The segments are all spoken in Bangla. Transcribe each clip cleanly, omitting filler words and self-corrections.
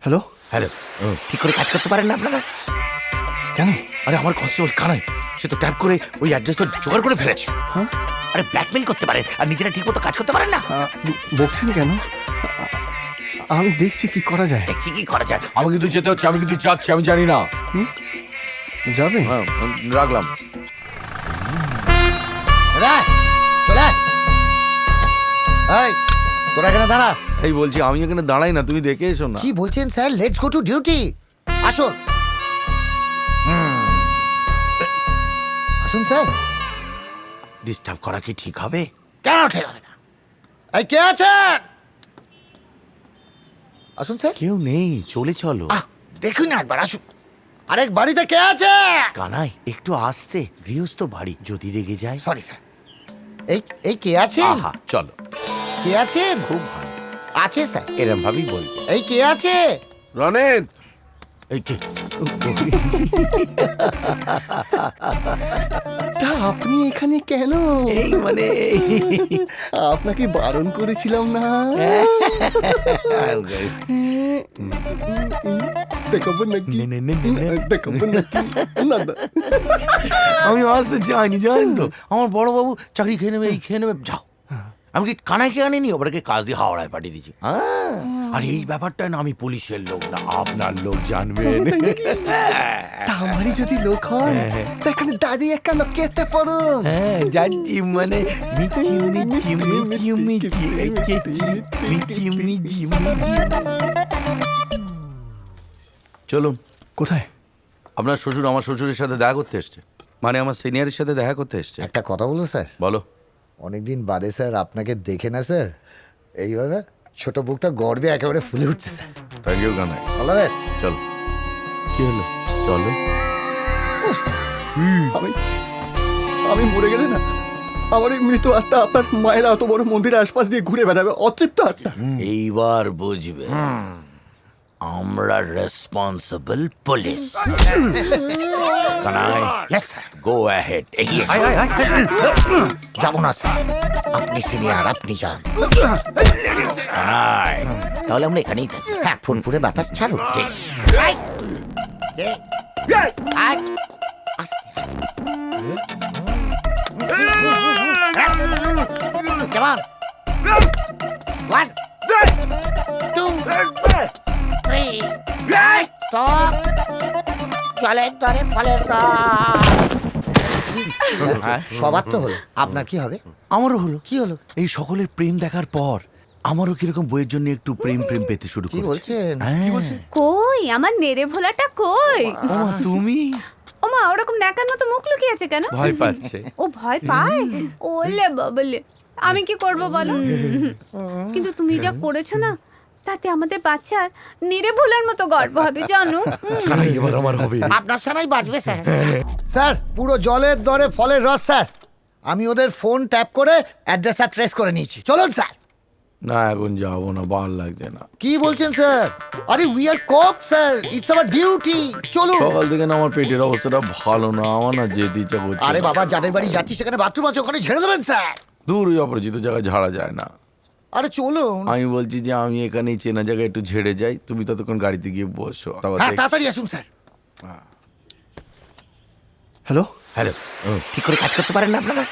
Hello hello. ঠিক করে কাজ করতে পারেন না আপনারা? কেন? আরে আমার কনস্টেবল কানাই, সে তো ট্যাপ করে ওই অ্যাড্রেস তো জোগাড় করে ফেলেছে। হ্যাঁ? আরে ব্ল্যাকমেইল করতে পারেন আর নিজেরা ঠিক মতো কাজ করতে পারেন না। বকছেন কেন? আমি দেখছি কি করা যায়। দেখছি কি করা যায়। আমাকে কিন্তু যেতে হচ্ছে, আমি কিন্তু যাচ্ছি, আমি জানি না। যাবেন? হ্যাঁ, রাখলাম। চলে এই, তোরা এখানে দাঁড়া। এই বলছি আমি এখানে দাঁড়াই না, তুমি দেখে এসো না। কি বলছেন sir? Let's go to duty. আসুন আসুন স্যার। ডিস্টার্ব করা কি ঠিক হবে? কেন ঠিক হবে না? এই কে আছেন? আসুন স্যার। কেউ নেই, চলে চলো। দেখুন না একবার, আসুন। আরেক বাড়িতে কে আছে? কানাই একটু আসতে, গৃহস্থ বাড়ি, যদি রেগে যায়। Sorry sir. এই এই কে আছে? আহা, চলো। কে আছেন? খুব ভালো আছে স্যার। এরম ভাবেই বলবে। এই কে আছে? রনেত, এই কে? তা আপনি এখানে কেন? এই মানে আপনাকে বারণ করেছিলাম না? দেখাবো নাকি? দেখাবো নাকি? না না। আমি আসতে চাইনি, জানেন তো। আমার বড় বাবু চাকরি খেয়ে নেবে, এই খেয়ে নেবে। যাও। আমি কি কানাইকে আনিনি, ওটাকে কাজ দিয়ে হাওড়ায় পাঠিয়ে দিচ্ছি। আর এই ব্যাপারটা না আমি পুলিশের লোক না, আপনার লোক জানবেন। তা আমারই যদি লোক হয় তা এখানে দাঁড়িয়ে কেন কেটে পড়ুন? হ্যাঁ যাচ্ছি, মানে মিচি মিচি মিচি মিচি মিচি মিচি মিচি। চলুন। কোথায়? আপনার শ্বশুর আমার শ্বশুরের সাথে দেখা করতে এসছে, মানে আমার সিনিয়রের সাথে দেখা করতে এসছে। একটা কথা বলুন স্যার। বলো। অনেকদিন বাদে স্যার আপনাকে দেখে না স্যার, এইভাবে ছোট বুকটা গর্বে একেবারে ফুলে উঠছে sir. Thank you Kanai. All the best. চলো। কি হলো? চলো। আমি মরে গেলে না আমার এই মৃত আত্মা আপনার মায়ের এত বড় মন্দিরের আশপাশ দিয়ে ঘুরে বেড়াবে, অতৃপ্ত আত্মা। এইবার বুঝবে আমরা responsible police. Kanai, go ahead, এগিয়ে যাব না স্যার, আপনি সিনিয়র, আপনি যান। কানাই, তাহলে আমরা এখানেই থাকি। হ্যাঁ, ফুরফুরে বাতাস ছাড়ো। ঠিক। কেমন? 1 2 3 স্টপ। জলের দরে ফলের রস। সবার তো হলো, আপনার কি হবে? আমারও হলো। কি হলো? এই সকলের প্রেম দেখার পর আমারও কিরকম বইয়ের জন্য একটু প্রেম প্রেম পেতে শুরু কি করেছে। বলছেন? হ্যাঁ। কই আমার নেড়ে ভোলাটা কই? ওমা তুমি? ওমা ওরকম ন্যাকার মতো মুখ লুকিয়ে আছে কেন? ভয় পাচ্ছে। ও ভয় পায়? ওলে বাবলে, আমি কি করব বলো? কিন্তু তুমি যা করেছো না, তাতে আমাদের বাচ্চার নেড়ে ভোলার মতো গর্ব হবে জানো। কানাই, এবার আমার হবে। আপনার সানাই বাজবে স্যার। স্যার পুরো জলের দরে ফলের রস স্যার। আমি ওদের ফোন ট্যাপ করে অ্যাড্রেসটা ট্রেস করে নিয়েছি। চলুন স্যার। না এখন যাবো না, ভালো লাগছে না। কি বলছেন স্যার? আরে we are cop sir, it's our duty. চলুন। সকাল থেকে না আমার পেটের অবস্থাটা ভালো না, আমার না যেতে ইচ্ছা করছে। আরে বাবা, যাদের বাড়ি যাচ্ছি সেখানে বাথরুম আছে, ওখানে ঝেড়ে দেবেন স্যার। দূর ওই অপরিচিত জায়গায় ঝাড়া যায় না। আরে চলুন। আমি বলছি যে আমি এখানেই চেনা জায়গায় একটু ঝেড়ে যাই, তুমি ততক্ষণ গাড়িতে গিয়ে বসো। হ্যাঁ তাড়াতাড়ি আসুন স্যার। Hello hello. ঠিক করে কাজ করতে পারেন না আপনারা?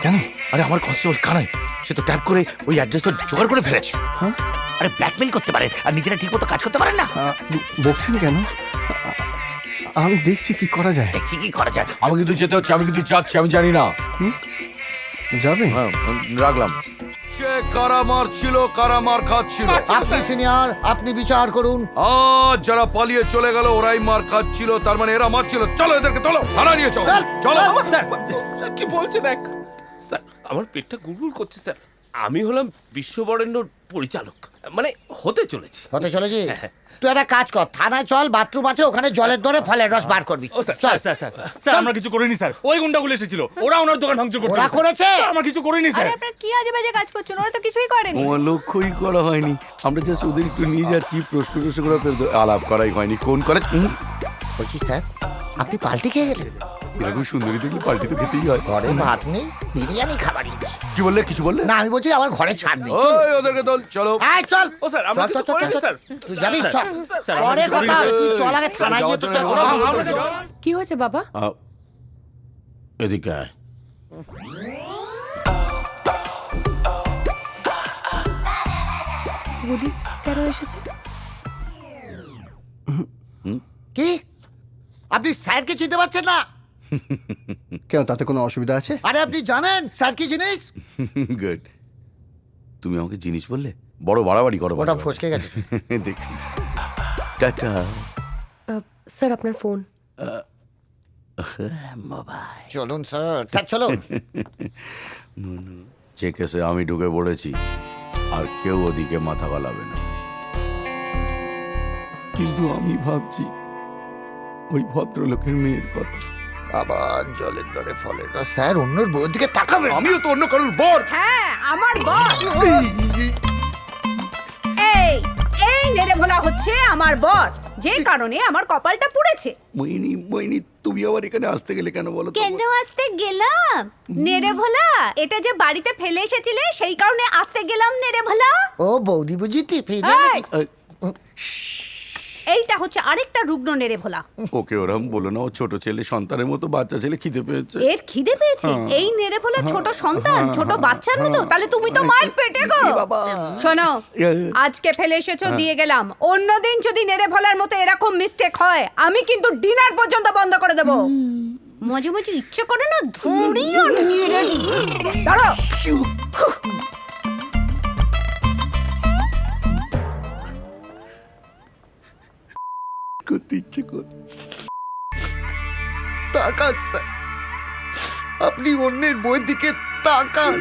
কেন? আরে আমার কনস্টেবল কানাই, সে তো ট্যাপ করে ওই অ্যাড্রেস তো জোগাড় করে ফেলেছে। আরে ব্ল্যাকমেইল করতে পারেন আর নিজেরা ঠিক মতো কাজ করতে পারেন না। বকছেন কেন? আমি দেখছি কি করা যায়। দেখছি কি করা যায়। আমাকে কিন্তু যেতে হচ্ছে, আমি কিন্তু যাচ্ছি, আমি জানি না। যাবেন? হ্যাঁ, রাখলাম। সে কারা মারছিল, কারা মার খাচ্ছিল। আপনি সিনিয়র, আপনি বিচার করুন। আজ যারা পালিয়ে চলে গেল ওরাই মার খাচ্ছিল, তার মানে এরা মারছিল। চলো এদেরকে চলো, থানা নিয়ে চলো। চলো। স্যার কি বলছেন? স্যার আমার পেটটা গুড়গুড় করছে স্যার। আমি হলাম বিশ্ববরেণ্যর পরিচালক, মানে হতে চলেছি। হতে চলেছি? তুই একটা কাজ কর, থানায় চল, বাথরুম আছে ওখানে, জলের দরে ফলের রস বার করবি। ও স্যার চল। স্যার স্যার স্যার আমরা কিছু করিনি স্যার, ওই গুন্ডাগুলো এসেছিল, ওরা ওনার দোকান ভাঙচুর করছে। ওরা করেছে? স্যার, আমরা কিছু করিনি স্যার। আরে আপনারা কি আজে বাজে কাজ করছেন? ওরা তো কিছুই করেনি। তোমার লক্ষ্যই করা হয়নি, আমরা জাস্ট ওদের একটু নিয়ে যাচ্ছি, প্রশ্ন করে আলাপ করাই হয়নি। কোন করে বলছি স্যার, আপনি পাল্টি খেয়ে গেলেন? এরকম সুন্দরী দেখলে পাল্টি তো খেতেই হয়। ঘরে ভাত নেই, বিরিয়ানি খাবার ইচ্ছে। কি বললে কিছু বললে না আমি বলছি আমার ঘরে ছাড় দিচ্ছি ওই ওদেরকে তোল চলো আয় চল ও স্যার আমরা চল, কিছু চল, করিনি চল, স্যার তুই যাবি চল স্যার, পরে আমরা কথা কিছু তুই চল আগে থানায় গিয়ে তো চল কি হয়েছে বাবা? এদিকে আয়। পুলিশ কেন এসেছে? কি আপনি স্যারকে চিনতে পারছেন না? কেন, তাতে কোনো অসুবিধা আছে? আরে আপনি জানেন স্যার কি জিনিস? গুড। তুমি আমাকে জিনিস বললে, বড় বাড়াবাড়ি করো। ওটা ফসকে গেছে। দেখি। টাটা। স্যার আপনার ফোন। মোবাইল। চলুন স্যার স্যার চলুন। যে কেসে আমি ঢুকে পড়েছি, আর কেউ ওদিকে মাথা গলাবে না। কিন্তু আমি ভাবছি ওই ভদ্রলোকের মেয়ের কথা। আবার জলের দরে ফলের রস। স্যার অন্যর বউয়ের দিকে তাকাবেন না। আমিও তো অন্য কারোর বর। হ্যাঁ, আমার বর। এই এই নেড়ে ভোলা হচ্ছে আমার বর, যে কারণে আমার কপালটা পুড়েছে। মোহিনী, তুমি আবার এখানে আসতে গেলে কেন বলো তো? কেন আসতে গেলাম নেড়ে ভোলা? এটা যে বাড়িতে ফেলে এসেছিলে সেই কারণে আসতে গেলাম নেড়ে ভোলা। ও বৌদি বুঝি টিপি এই, এইটা হচ্ছে আরেকটা রুগ্ন নেড়ে ভোলা। ওকে ওরম বলো না, ও ছোট ছেলে, সন্তানের মতো বাচ্চা ছেলে, খিদে পেয়েছে। এর খিদে পেয়েছে? এই নেড়ে ভোলা ছোট সন্তান, ছোট বাচ্চার মতো? তাহলে তুমি তো মার পেটে গো। শোনো, আজকে ফেলে এসেছো দিয়ে গেলাম, অন্যদিন যদি নেড়ে ভোলার মতো এরকম মিস্টেক হয় আমি কিন্তু ডিনার পর্যন্ত বন্ধ করে দেবো। মাঝে মাঝে ইচ্ছে করে না ধরিও দাঁড়াও। করতে ইচ্ছে কর। তাকান স্যার, আপনি অন্যের বইয়ের দিকে তাকান।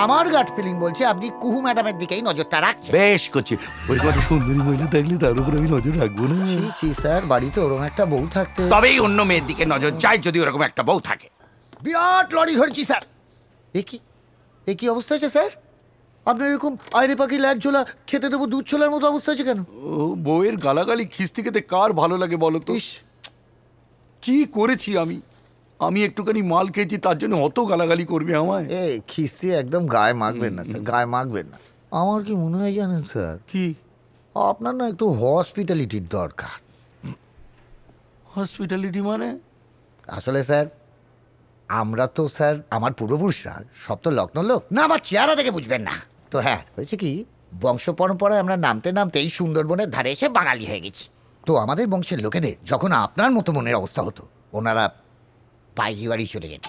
আমার গাট ফিলিং বলছে আপনি কুহু ম্যাডামের দিকেই নজরটা রাখছেন। বেশ করছি, ওই কটা সুন্দরী মহিলা থাকলে তার উপর আমি নজর রাখবো না। ছি ছি স্যার, বাড়িতে ওরকম একটা বউ থাকতে। তবেই অন্য মেয়ের দিকে নজর যায় যদি ওরকম একটা বউ থাকে। বিরাট লড়ি ধরেছি স্যার। এ কি অবস্থা আছে স্যার? আপনার এরকম আয়রে পাখি ল্যাজ ঝোলা খেতে দেবো দুধ ছোলার মতো অবস্থা আছে কেন? ও বউয়ের গালাগালি খিস্তি খেতে কার ভালো লাগে বলো তো? ইস, কি করেছি আমি? আমি একটুখানি মাল খেয়েছি তার জন্য অত গালাগালি করবে আমায়? এ খিস্তি একদম গায়ে মাখবেন না স্যার, গায়ে মাখবেন না। আমার কি মনে হয় জানেন স্যার, কি আপনার না একটু হসপিটালিটির দরকার। হসপিটালিটি মানে? আসলে স্যার আমরা তো স্যার, আমার পূর্বপুরুষরা সব তো লগ্ন লোক না, আমার চেহারা দেখে বুঝবেন না তো। হ্যাঁ হয়েছে কি, বংশ পরম্পরায় আমরা নামতে নামতে এই সুন্দরবনের ধারে এসে বাঙালি হয়ে গেছি। তো আমাদের বংশের লোকেদের যখন আপনার মতো মনের অবস্থা হতো, ওনারা পাইকি বাড়ি চলে যেত।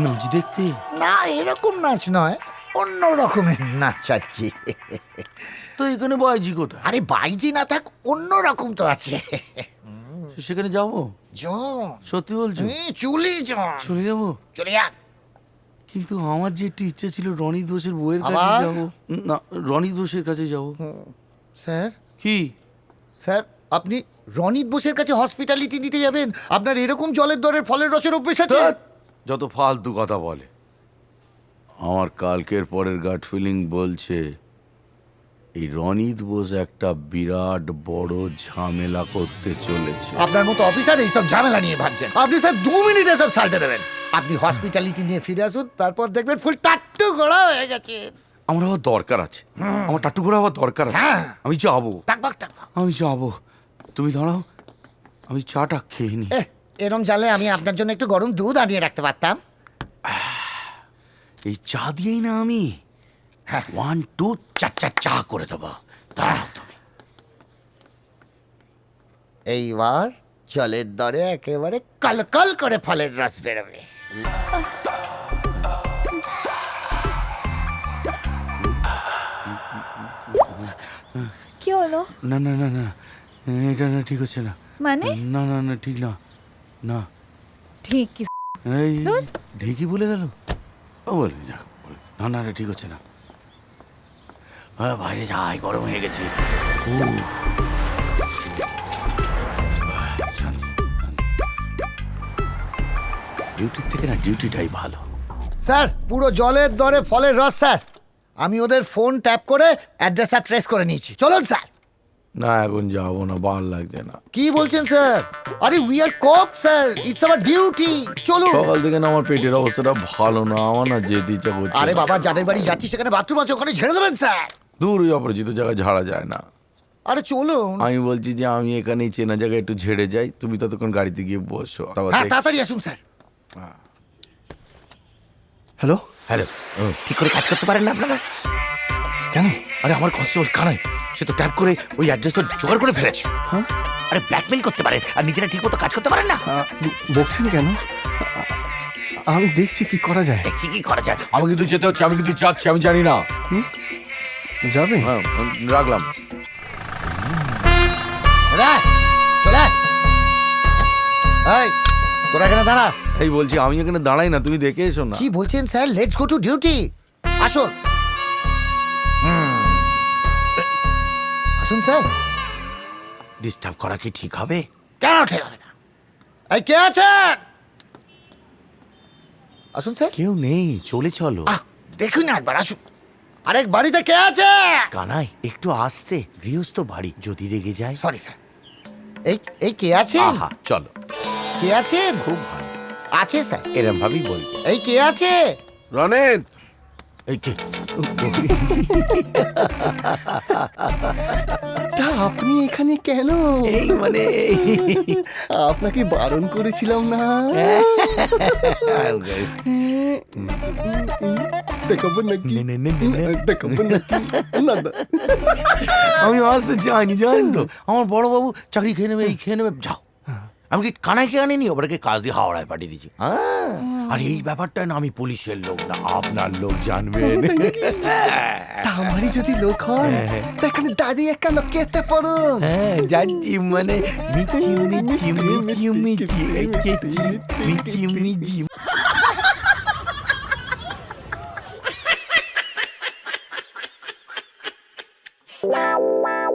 নাচ দেখতে? না এরকম নাচ নয়, অন্য রকমের নাচ আর কি। তো এখানে বাইজি কোথায়? আরে বাইজি না থাক, অন্য রকম তো আছে। সেখানে যাবো? জন সত্যি বলছো? চুলি জন চলে যাবো? চলে যান। কিন্তু আমার যে একটু ইচ্ছে ছিল রনি ঘোষের বইয়ের কাছে আবার? যাবো। না, রনি ঘোষের কাছে যাবো। স্যার কি? স্যার আপনি রনিত বোসের কাছে হসপিটালিটি নিতে যাবেন? আপনার এরকম জলের দরের ফলের রসের অভ্যেস আছে? ধ্যাৎ, যত ফালতু কথা বলে। আমার কালকের পরের গাট ফিলিং বলছে এই রনিত বোস একটা বিরাট বড় ঝামেলা করতে চলেছে। আপনার মতো অফিসার এইসব ঝামেলা নিয়ে ভাবছেন? আপনি স্যার 2 মিনিটে সব সালটে দেবেন। আপনি হসপিটালিটি নিয়ে ফিরে আসুন, তারপর দেখবেন ফুল টাট্টু ঘোড়া হয়ে গেছে। আমার আবার দরকার আছে, আমার টাট্টু করে আবার দরকার আছে। হ্যাঁ। আমি যাবো, টাকবাক টাকবাক। আমি যাবো। তুমি দাঁড়াও, আমি চাটা খেয়ে নি। এরম জালে আমি আপনার জন্য একটু গরম দুধ আনিয়ে রাখতে পারতাম। এই চা দিয়েই না আমি 1 2 4 চা করে দেবো। দাঁড়াও তুমি। এইবার জলের দরে একেবারে কলকল করে ফলের রস বেরোবে। কি হলো? না না না না, এটা না, ঠিক হচ্ছে না। মানে? না না না, ঠিক না। না, ঠিক এই ঢেকি বলে গেল। ও বলে যাক, না না না, ঠিক হচ্ছে না। বাইরে যাই, গরম হয়ে গেছে। ডিউটির থেকে না ডিউটিটাই ভালো। স্যার পুরো জলের দরে ফলের রস স্যার। আমি ওদের ফোন ট্যাপ করে অ্যাড্রেসটা ট্রেস করে নিয়েছি। চলুন স্যার। না এখন যাবো না, ভালো লাগছে না। কি বলছেন স্যার? আরে we are cop sir, it's our duty. চলুন। সকাল থেকে না আমার পেটের অবস্থাটা ভালো না, আমার না যেতে ইচ্ছা করছে। আরে বাবা, যাদের বাড়ি যাচ্ছি সেখানে বাথরুম আছে, ওখানে ঝেড়ে দেবেন স্যার। দূর ওই অপরিচিত জায়গায় ঝাড়া যায় না। আরে চলুন। আমি বলছি যে আমি এখানেই চেনা জায়গায় একটু ঝেড়ে যাই, তুমি ততক্ষণ গাড়িতে গিয়ে বসো। হ্যাঁ তাড়াতাড়ি আসুন স্যার। হ্যালো, হ্যালো, ঠিক করে কাজ করতে পারেন না আপনারা? কেন? আরে আমার কনস্টেবল কানাই, সে তো ট্যাপ করে ওই অ্যাড্রেস তো জোগাড় করে ফেলেছে। হ্যাঁ? আরে ব্ল্যাকমেল করতে পারেন আর নিজেরা ঠিক মতো কাজ করতে পারেন না। বকছেন কেন? আমি দেখছি কি করা যায়। দেখছি কি করা যায়। আমাকে কিন্তু যেতে হচ্ছে, আমি কিন্তু যাচ্ছি, আমি জানি না। যাবেন? হ্যাঁ, রাখলাম। চলে এই, তোরা এখানে দাঁড়া। এই বলছি আমি এখানে দাঁড়াই না, তুমি দেখে এসো না। কি বলছেন sir? Let's go to duty. আসুন। আসুন স্যার। ডিস্টার্ব করা কি ঠিক হবে? কেন ঠিক হবে না? এই কে আছেন? আসুন স্যার। কেউ নেই, চলে চলো। দেখুন না একবার, আসুন। আরেক বাড়িতে কে আছে? কানাই একটু আসতে, গৃহস্থ বাড়ি, যদি রেগে যায়। Sorry sir. এই এই কে আছে? আহা, চলো। কে আছেন? খুব ভালো, আছে স্যার। এরম ভাবেই বলবে। এই কে আছে? রনেত, এই কে? তা আপনি এখানে কেন? এই মানে আপনাকে বারণ করেছিলাম না? দেখাবো নাকি? দেখাবো নাকি? না না। আমি আসতে চাইনি, জানেন তো, আমার বড় বাবু চাকরি খেয়ে নেবে, এই খেয়ে নেবে, যাও। আমি কি কানাইকে আনিনি, ওটাকে কাজ দিয়ে হাওড়ায় পাঠিয়ে দিচ্ছি। আর এই ব্যাপারটা না আমি পুলিশের লোক না, আপনার লোক জানবেন। তা আমারই যদি লোক হয় তা এখানে দাঁড়িয়ে কেন কেটে পড়ুন? হ্যাঁ যাচ্ছি, মানে মিচি মিচি মিচি মিচি মিচি মিচি। Wow, wow.